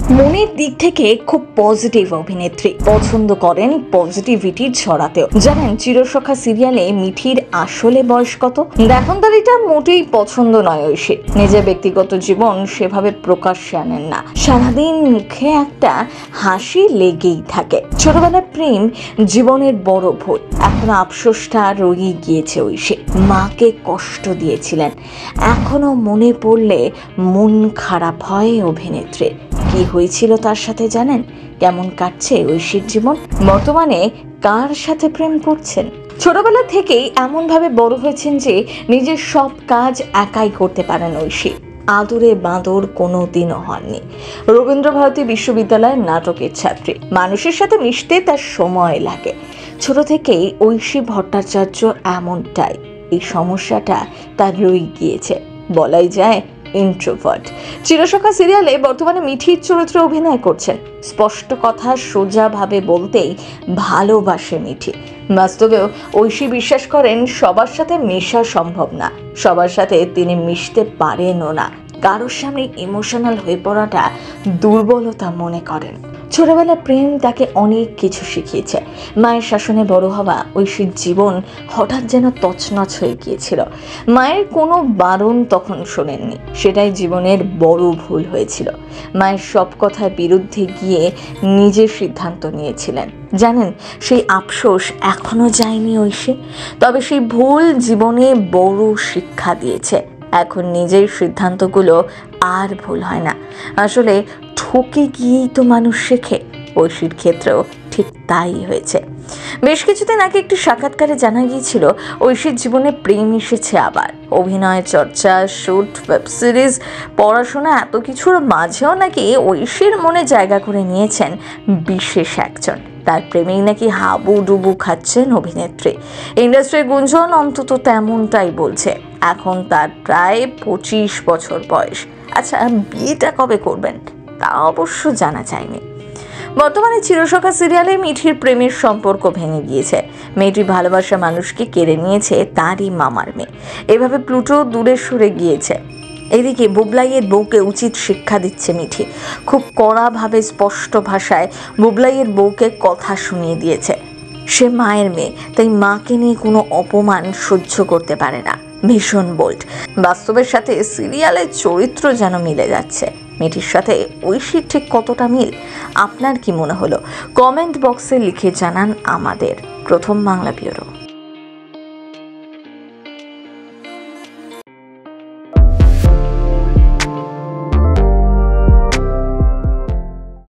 মনের দিক থেকে খুব পজিটিভ অভিনেত্রী, পছন্দ করেন পজিটিভিটির ছড়াতেও। জানেন চিরসখা সিরিয়ালে মিঠির আসলে বয়স কত? দেখনদারিটা মোটেই পছন্দ নয় ঐশীর। নিজের ব্যক্তিগত জীবন সেভাবে প্রকাশ্যে আনেন না, সারাদিন মুখে একটা হাসি লেগেই থাকে। ছোটবেলার প্রেম জীবনের বড় ভুল, এখনো আফসোসটা রয়ে গিয়েছে ঐশী। মাকে কষ্ট দিয়েছিলেন, এখনো মনে পড়লে মন খারাপ হয় অভিনেত্রী। কি হয়েছিল তার সাথে জানেন? কেমন কাটছে ঐশীর জীবন? বর্তমানে কার সাথে প্রেম করছেন? ছোটবেলা থেকেই এমনভাবে বড় হয়েছেন যে নিজের সব কাজ একাই করতে পারেন ঐশী। আদরে বাঁদর কোনো দিনও হননি। রবীন্দ্রভারতী বিশ্ববিদ্যালয়ের নাটকের ছাত্রী, মানুষের সাথে মিশতে তার সময় লাগে। ছোট থেকেই ঐশী ভট্টাচার্য এমনটাই। এই সমস্যাটা তার রয়ে গিয়েছে, বলাই যায় ইন্ট্রোভার্ট। চিরসখা সিরিয়ালে বর্তমানে মিঠির চরিত্রে অভিনয় করছেন। স্পষ্ট কথা সোজা ভাবে বলতেই ভালোবাসে মিঠি। বাস্তবেও ঐশী বিশ্বাস করেন সবার সাথে মেশা সম্ভব না, সবার সাথে তিনি মিশতে পারেনও না। কারোর সামনে ইমোশনাল হয়ে পড়াটা দুর্বলতা মনে করেন। ছোটবেলার প্রেম তাকে অনেক কিছু শিখিয়েছে। মায়ের শাসনে বড় হওয়া ঐশীর জীবন হঠাৎ যেন তছনছ হয়ে গিয়েছিল। মায়ের কোনো বারণ তখন শোনেননি, সেটাই জীবনের বড় ভুল হয়েছিল। মায়ের সব কথার বিরুদ্ধে গিয়ে নিজের সিদ্ধান্ত নিয়েছিলেন। জানেন সেই আফসোস এখনো যায়নি ঐশী, তবে সেই ভুল জীবনে বড় শিক্ষা দিয়েছে। এখন নিজের সিদ্ধান্তগুলো আর ভুল হয় না। আসলে ঠকে গিয়েই তো মানুষ শেখে। ঐশীর ক্ষেত্রেও ঠিক তাই হয়েছে। বেশ কিছুদিন আগে একটি সাক্ষাৎকারে জানা গিয়েছিল ঐশীর জীবনে প্রেম এসেছে আবার। অভিনয়, চর্চা, শুট, ওয়েব সিরিজ, পড়াশোনা এত কিছুর মাঝেও নাকি ঐশীর মনে জায়গা করে নিয়েছেন বিশেষ একজন। তার প্রেমেই নাকি হাবুডুবু খাচ্ছেন অভিনেত্রী। ইন্ডাস্ট্রির গুঞ্জন অন্তত তেমনটাই বলছে। এখন তার প্রায় 25 বছর বয়স। আচ্ছা, বিয়েটা কবে করবেন তা অবশ্য জানা যায়নি। বর্তমানে চিরসখা সিরিয়ালে মিঠির প্রেমের সম্পর্ক ভেঙে গিয়েছে। মেয়েটি ভালোবাসা মানুষকে কেড়ে নিয়েছে তারই মামার মেয়ে। এভাবে প্লুটো দূরে সরে গিয়েছে। এদিকে বুবলাইয়ের বউকে উচিত শিক্ষা দিচ্ছে মিঠি। খুব কড়াভাবে স্পষ্ট ভাষায় বুবলাইয়ের বউকে কথা শুনিয়ে দিয়েছে। সে মায়ের মেয়ে, তাই মাকে নিয়ে কোনো অপমান সহ্য করতে পারে না। ভীষণ বোল্ড। বাস্তবের সাথে সিরিয়ালের চরিত্র যেন মিলে যাচ্ছে। মেয়েটির সাথে ঐশীর ঠিক কতটা মিল? আপনার কি মনে হলো? কমেন্ট বক্সে লিখে জানান আমাদের। প্রথম বাংলা ব্যুরো।